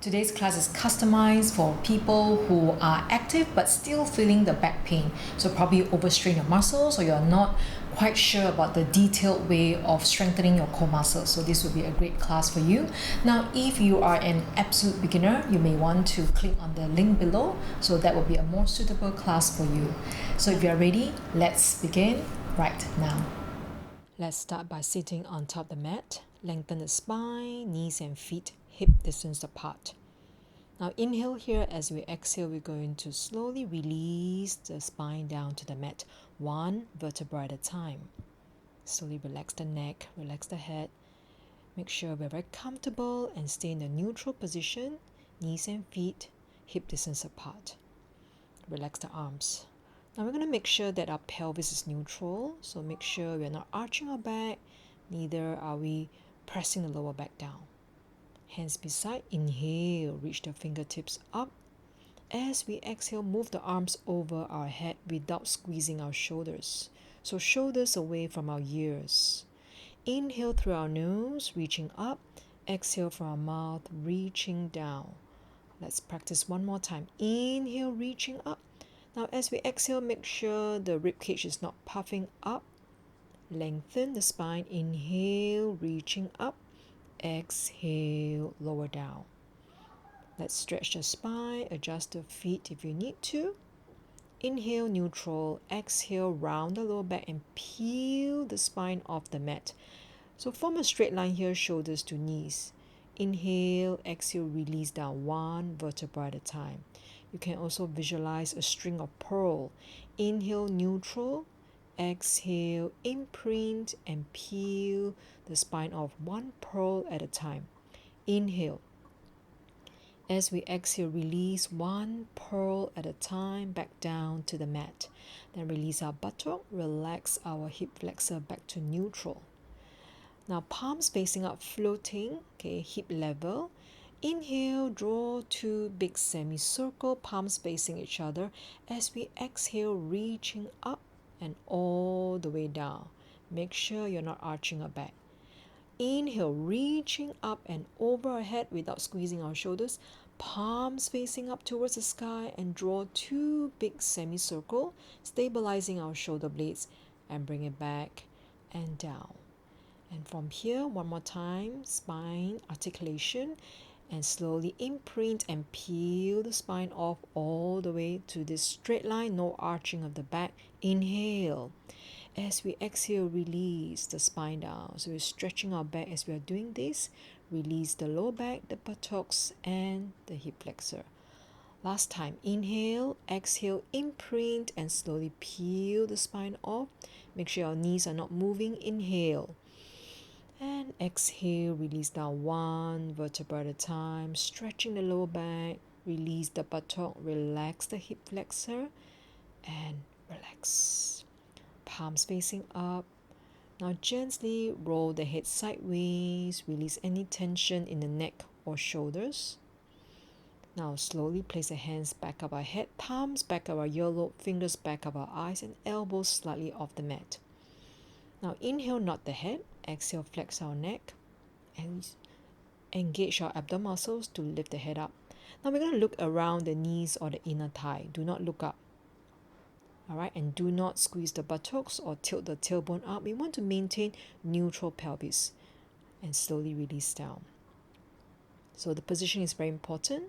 Today's class is customized for people who are active but still feeling the back pain. So probably overstrain your muscles or you're not quite sure about the detailed way of strengthening your core muscles. So this will be a great class for you. Now, if you are an absolute beginner, you may want to click on the link below. So that will be a more suitable class for you. So if you're ready, let's begin right now. Let's start by sitting on top of the mat. Lengthen the spine, knees and feet hip distance apart. Now inhale here. As we exhale, we're going to slowly release the spine down to the mat, one vertebra at a time. Slowly relax the neck, relax the head. Make sure we're very comfortable and stay in a neutral position, knees and feet hip distance apart. Relax the arms. Now we're going to make sure that our pelvis is neutral, so make sure we're not arching our back, neither are we pressing the lower back down. Hands beside, inhale, reach the fingertips up. As we exhale, move the arms over our head without squeezing our shoulders. So shoulders away from our ears. Inhale through our nose, reaching up. Exhale from our mouth, reaching down. Let's practice one more time. Inhale, reaching up. Now as we exhale, make sure the ribcage is not puffing up. Lengthen the spine. Inhale, reaching up. Exhale, lower down. Let's stretch the spine, adjust the feet if you need to. Inhale, neutral. Exhale, round the lower back and peel the spine off the mat. So form a straight line here, shoulders to knees. Inhale, exhale, release down one vertebra at a time. You can also visualize a string of pearl. Inhale, neutral. Exhale, imprint and peel the spine off one pearl at a time. Inhale. As we exhale, release one pearl at a time back down to the mat. Then release our buttock, relax our hip flexor back to neutral. Now palms facing up, floating, hip level. Inhale, draw two big semicircle, palms facing each other. As we exhale, reaching up and all the way down. Make sure you're not arching our back. Inhale, reaching up and over our head without squeezing our shoulders. Palms facing up towards the sky and draw two big semicircle, stabilizing our shoulder blades and bring it back and down. And from here, one more time, spine articulation, and slowly imprint and peel the spine off all the way to this straight line, no arching of the back. Inhale. As we exhale, release the spine down. So we're stretching our back as we are doing this. Release the lower back, the buttocks, and the hip flexor. Last time, inhale, exhale, imprint, and slowly peel the spine off. Make sure your knees are not moving. Inhale. And exhale, release down one vertebra at a time, stretching the lower back, release the buttock, relax the hip flexor, and relax. Palms facing up. Now gently roll the head sideways, release any tension in the neck or shoulders. Now slowly place the hands back of our head, palms back of our earlobe, fingers back of our eyes, and elbows slightly off the mat. Now inhale, nod the head. Exhale, flex our neck and engage our abdominal muscles to lift the head up. Now we're going to look around the knees or the inner thigh. Do not look up. Alright, and do not squeeze the buttocks or tilt the tailbone up. We want to maintain neutral pelvis and slowly release down. So the position is very important.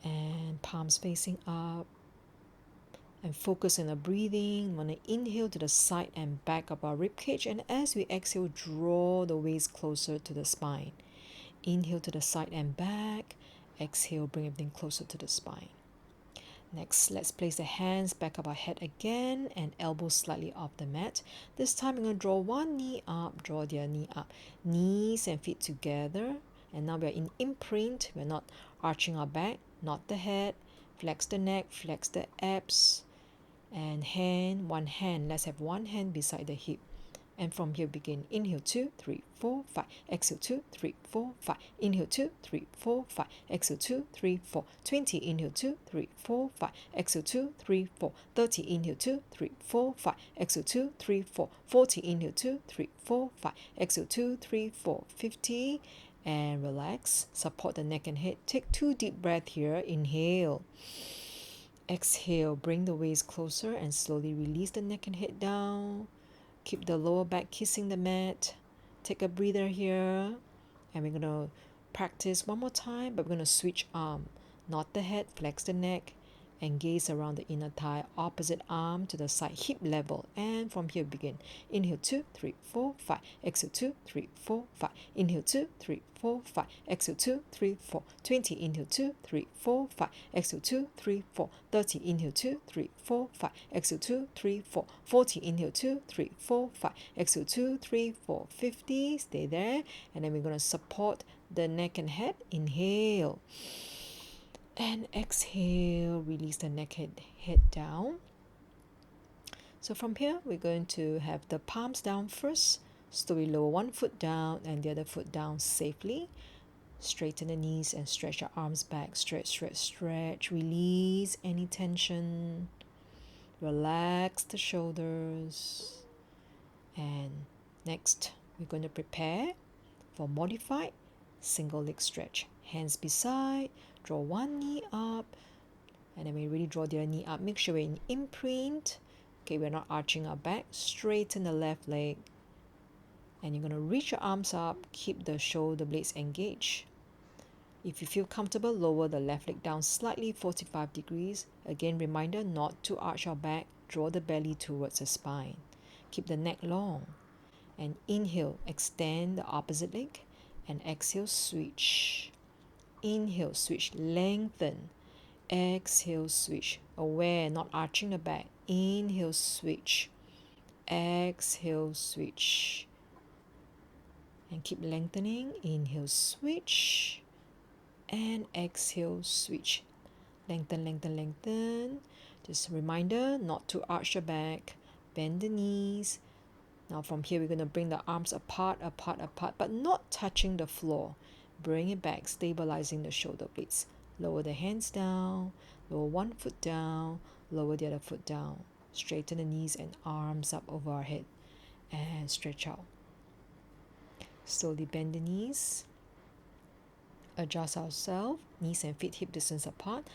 And palms facing up. And focus on the breathing. We want to inhale to the side and back of our rib cage, and as we exhale, draw the waist closer to the spine. Inhale to the side and back. Exhale, bring everything closer to the spine. Next, let's place the hands back of our head again and elbows slightly off the mat. This time, we're going to draw one knee up, draw the other knee up. Knees and feet together. And now we're in imprint. We're not arching our back, not the head. Flex the neck, flex the abs. And one hand. Let's have one hand beside the hip. And from here begin. Inhale 2, 3, 4, 5. Exhale 2, 3, 4, 5. Inhale 2, 3, 4, 5. Exhale 2, 3, 4. 20. Inhale 2, 3, 4, 5. Exhale 2, 3, 4. 30. Inhale 2, 3, 4, 5. Exhale 2, 3, 4. 40. Inhale 2, 3, 4, 5. Exhale 2, 3, 4. 50. and relax. Support the neck and head. Take 2 deep breaths here. Inhale. Exhale, bring the waist closer and slowly release the neck and head down. Keep the lower back kissing the mat. Take a breather here. And we're going to practice one more time, but we're going to switch arm. Nod the head, flex the neck, and gaze around the inner thigh. Opposite arm to the side, hip level. And from here begin. Inhale 2, 3, 4, 5. Exhale 2, 3, 4, 5. Inhale 2, 3, 4, 5. Exhale 2, 3, 4. 20. Inhale 2, 3, 4, 5. Exhale 2, 3, 4. 30. Inhale 2, 3, 4, 5. Exhale 2, 3, 4. 40. Inhale 2, 3, 4, 5. Exhale 2, 3, 4. 50. Stay there. And then we're going to support the neck and head. Inhale. And exhale, release the neck and head down. So from here, we're going to have the palms down first. Slowly lower one foot down and the other foot down safely. Straighten the knees and stretch your arms back. Stretch, stretch, stretch. Release any tension. Relax the shoulders. And next, we're going to prepare for modified single leg stretch. Hands beside. Draw one knee up, and then we really draw the other knee up. Make sure we're in imprint. Okay, we're not arching our back. Straighten the left leg, and you're going to reach your arms up. Keep the shoulder blades engaged. If you feel comfortable, lower the left leg down slightly, 45 degrees. Again, reminder not to arch your back. Draw the belly towards the spine. Keep the neck long. And inhale, extend the opposite leg, and exhale, switch. Inhale, switch, lengthen. Exhale, switch. Aware, not arching the back. Inhale, switch. Exhale, switch. And keep lengthening. Inhale, switch. And exhale, switch. Lengthen, lengthen, lengthen. Just a reminder not to arch the back. Bend the knees. Now from here, we're going to bring the arms apart, apart, apart, but not touching the floor. Bring it back, stabilizing the shoulder blades. Lower the hands down, lower one foot down, lower the other foot down. Straighten the knees and arms up over our head and stretch out. Slowly bend the knees. Adjust ourselves, knees and feet hip distance apart.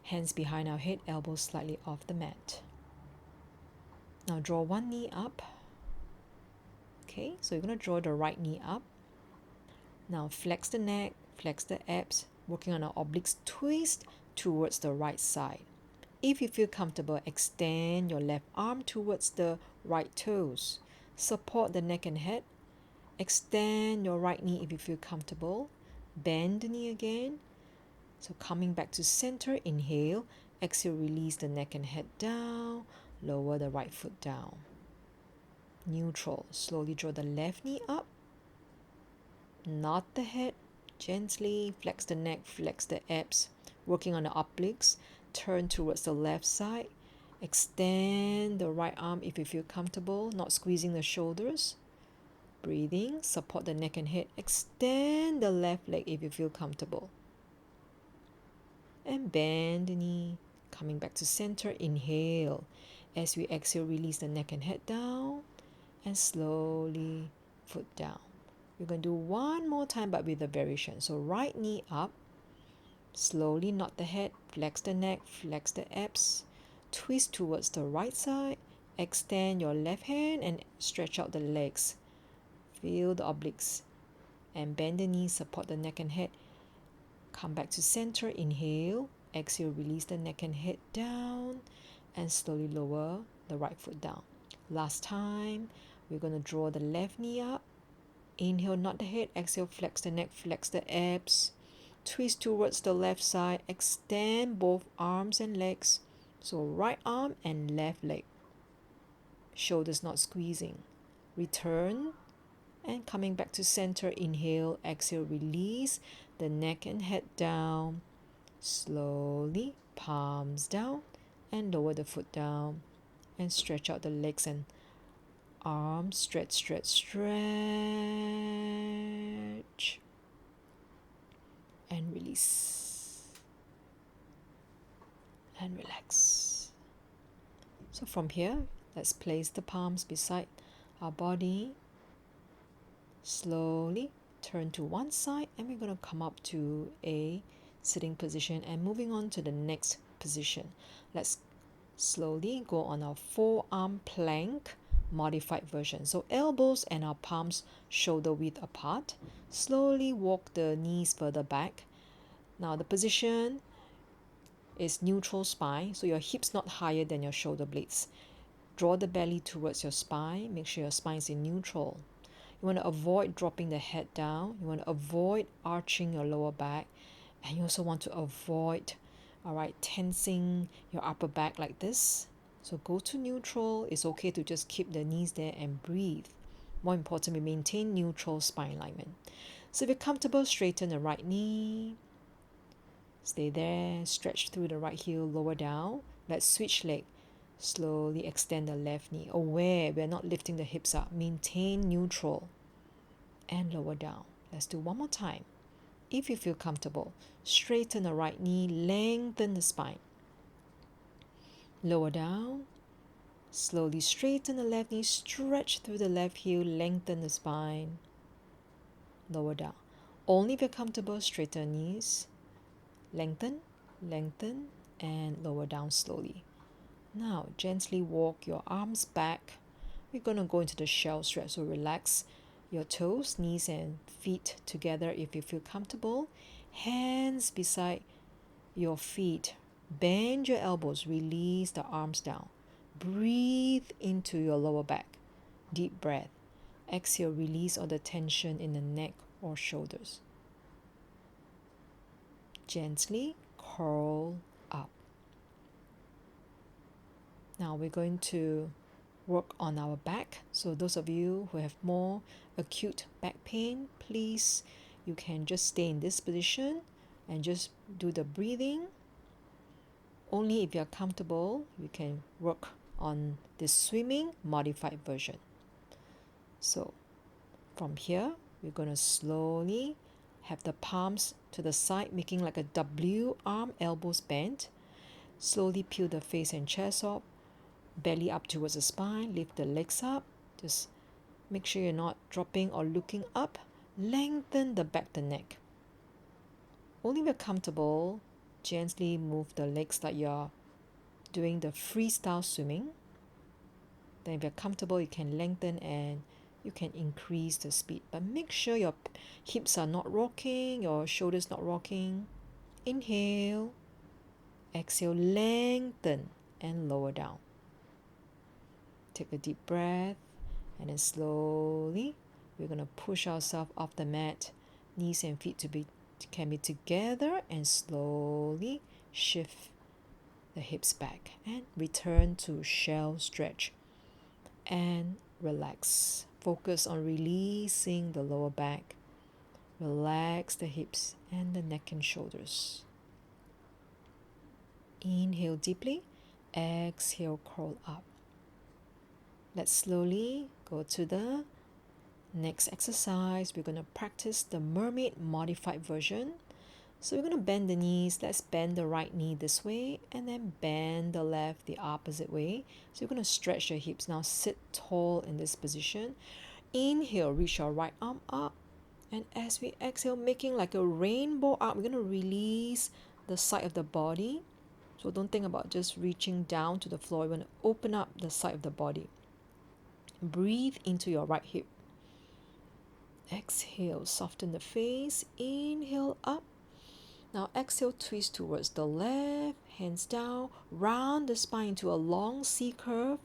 Hands behind our head, elbows slightly off the mat. Now draw one knee up. Okay, so you're going to draw the right knee up. Now flex the neck, flex the abs, working on our obliques, twist towards the right side. If you feel comfortable, extend your left arm towards the right toes. Support the neck and head. Extend your right knee if you feel comfortable. Bend the knee again. So coming back to center, inhale. Exhale, release the neck and head down. Lower the right foot down. Neutral. Slowly draw the left knee up. Nod the head gently, flex the neck, flex the abs, working on the obliques. Turn towards the left side. Extend the right arm if you feel comfortable, not squeezing the shoulders. Breathing, support the neck and head. Extend the left leg if you feel comfortable. And bend the knee. Coming back to center, inhale. As we exhale, release the neck and head down. And slowly foot down. We're going to do one more time, but with a variation. So right knee up. Slowly nod the head, flex the neck, flex the abs. Twist towards the right side. Extend your left hand and stretch out the legs. Feel the obliques. And bend the knees, support the neck and head. Come back to center, inhale. Exhale, release the neck and head down. And slowly lower the right foot down. Last time, we're going to draw the left knee up. Inhale, nod the head. Exhale, flex the neck, flex the abs. Twist towards the left side. Extend both arms and legs. So right arm and left leg. Shoulders not squeezing. Return. And coming back to center. Inhale, exhale, release the neck and head down. Slowly, palms down. And lower the foot down. And stretch out the legs and arms. Stretch, stretch, stretch. And release. And relax. So from here, let's place the palms beside our body. Slowly turn to one side, and we're going to come up to a sitting position and moving on to the next position. Let's slowly go on our forearm plank modified version. So elbows and our palms shoulder width apart. Slowly walk the knees further back. Now the position is neutral spine, so your hips not higher than your shoulder blades. Draw the belly towards your spine. Make sure your spine is in neutral. You want to avoid dropping the head down. You want to avoid arching your lower back. And you also want to avoid, tensing your upper back like this. So go to neutral. It's okay to just keep the knees there and breathe. More importantly, maintain neutral spine alignment. So if you're comfortable, straighten the right knee. Stay there. Stretch through the right heel, lower down. Let's switch leg. Slowly extend the left knee. Aware we're not lifting the hips up. Maintain neutral and lower down. Let's do one more time. If you feel comfortable, straighten the right knee, lengthen the spine. Lower down. Slowly straighten the left knee, stretch through the left heel, lengthen the spine. Lower down. Only if you're comfortable, straighten knees. Lengthen, lengthen, and lower down slowly. Now, gently walk your arms back. We're going to go into the shell stretch, so relax your toes, knees, and feet together if you feel comfortable. Hands beside your feet. Bend your elbows, release the arms down. Breathe into your lower back. Deep breath. Exhale, release all the tension in the neck or shoulders. Gently curl up. Now we're going to work on our back. So those of you who have more acute back pain, please, you can just stay in this position and just do the breathing. Only if you're comfortable, you can work on the swimming modified version. So from here, we're going to slowly have the palms to the side, making like a W, arm, elbows bent. Slowly peel the face and chest up. Belly up towards the spine, lift the legs up. Just make sure you're not dropping or looking up. Lengthen the back, the neck. Only if you're comfortable, gently move the legs like you're doing the freestyle swimming. Then if you're comfortable, you can lengthen and you can increase the speed. But make sure your hips are not rocking, your shoulders not rocking. Inhale. Exhale, lengthen and lower down. Take a deep breath, and then slowly we're going to push ourselves off the mat. Knees and feet can be together, and slowly shift the hips back and return to shell stretch and relax. Focus on releasing the lower back. Relax the hips and the neck and shoulders. Inhale deeply. Exhale, curl up. Let's slowly go to the next exercise. We're going to practice the mermaid modified version. So we're going to bend the knees. Let's bend the right knee this way and then bend the left the opposite way. So you're going to stretch your hips. Now sit tall in this position. Inhale, reach your right arm up. And as we exhale, making like a rainbow arc, we're going to release the side of the body. So don't think about just reaching down to the floor. You want to open up the side of the body. Breathe into your right hip. Exhale, soften the face. Inhale up. Now exhale, twist towards the left. Hands down. Round the spine to a long C curve.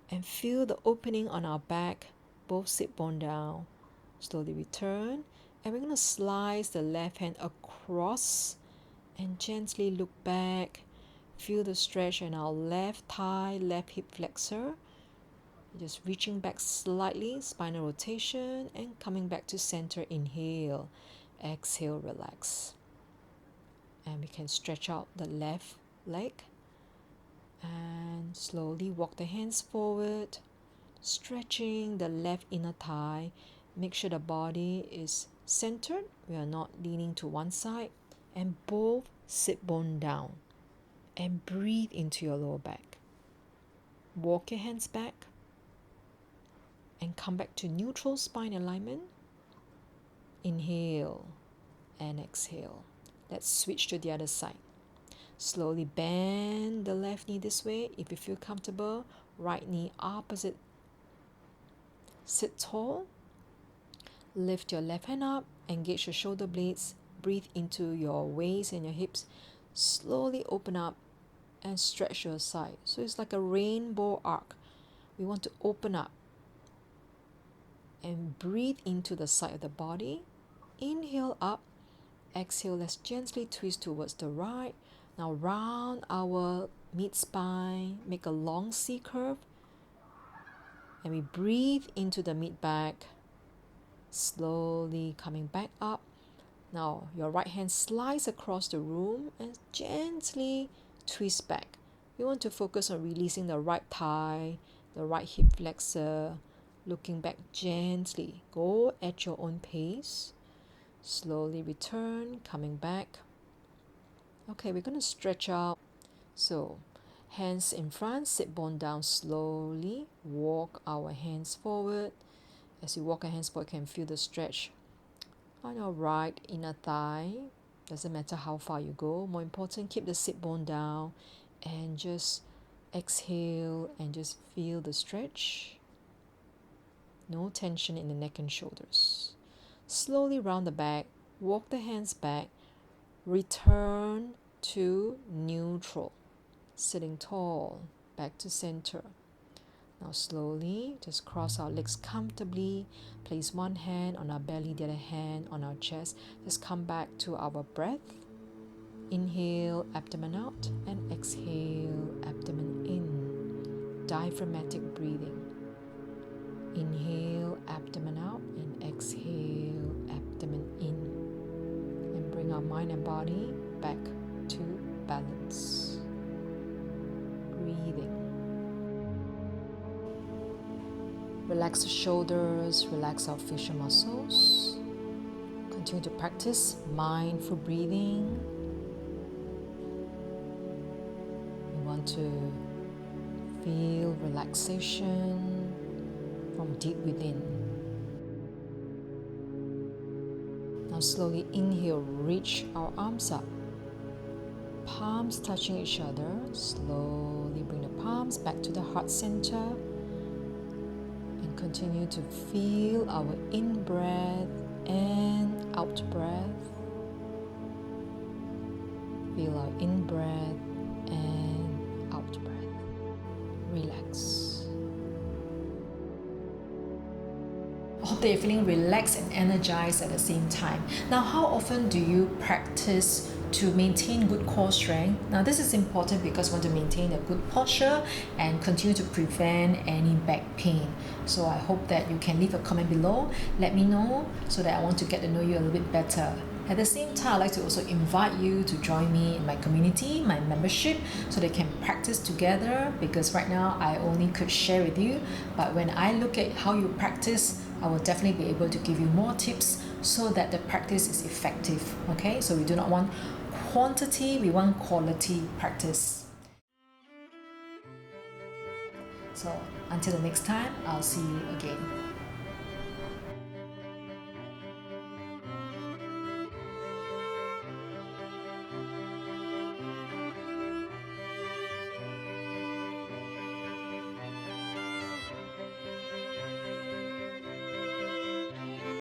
And feel the opening on our back. Both sit bone down. Slowly return. And we're going to slice the left hand across. And gently look back. Feel the stretch in our left thigh, left hip flexor. Just reaching back slightly, spinal rotation, and coming back to center. Inhale, exhale, relax. And we can stretch out the left leg. And slowly walk the hands forward, stretching the left inner thigh. Make sure the body is centered. We are not leaning to one side. And both sit bone down. And breathe into your lower back. Walk your hands back. And come back to neutral spine alignment. Inhale and exhale. Let's switch to the other side. Slowly bend the left knee this way. If you feel comfortable, right knee opposite. Sit tall. Lift your left hand up. Engage your shoulder blades. Breathe into your waist and your hips. Slowly open up and stretch your side. So it's like a rainbow arc. We want to open up and breathe into the side of the body. Inhale up. Exhale, let's gently twist towards the right. Now round our mid-spine, make a long C curve. And we breathe into the mid-back, slowly coming back up. Now your right hand slides across the room and gently twist back. We want to focus on releasing the right thigh, the right hip flexor, looking back gently. Go at your own pace. Slowly return, coming back. Okay, we're going to stretch out. So, hands in front, sit bone down slowly. Walk our hands forward. As you walk our hands forward, you can feel the stretch on your right inner thigh. Doesn't matter how far you go. More important, keep the sit bone down and just exhale and just feel the stretch. No tension in the neck and shoulders. Slowly round the back, walk the hands back, return to neutral, sitting tall, back to center. Now slowly, just cross our legs comfortably, place one hand on our belly, the other hand on our chest. Just come back to our breath. Inhale, abdomen out, and exhale, abdomen in. Diaphragmatic breathing. Inhale, abdomen out, and exhale, abdomen in. And bring our mind and body back to balance. Breathing. Relax the shoulders, relax our facial muscles. Continue to practice mindful breathing. We want to feel relaxation from deep within. Now slowly inhale, reach our arms up. Palms touching each other. Slowly bring the palms back to the heart center. And continue to feel our in-breath and out-breath. Feel our in-breath and out-breath. Relax. I hope that you're feeling relaxed and energized at the same time. Now, how often do you practice to maintain good core strength? Now, this is important because we want to maintain a good posture and continue to prevent any back pain. So I hope that you can leave a comment below. Let me know so that I want to get to know you a little bit better. At the same time, I'd like to also invite you to join me in my community, my membership, so they can practice together, because right now I only could share with you, but when I look at how you practice, I will definitely be able to give you more tips so that the practice is effective. Okay, so we do not want quantity, we want quality practice. So until the next time, I'll see you again.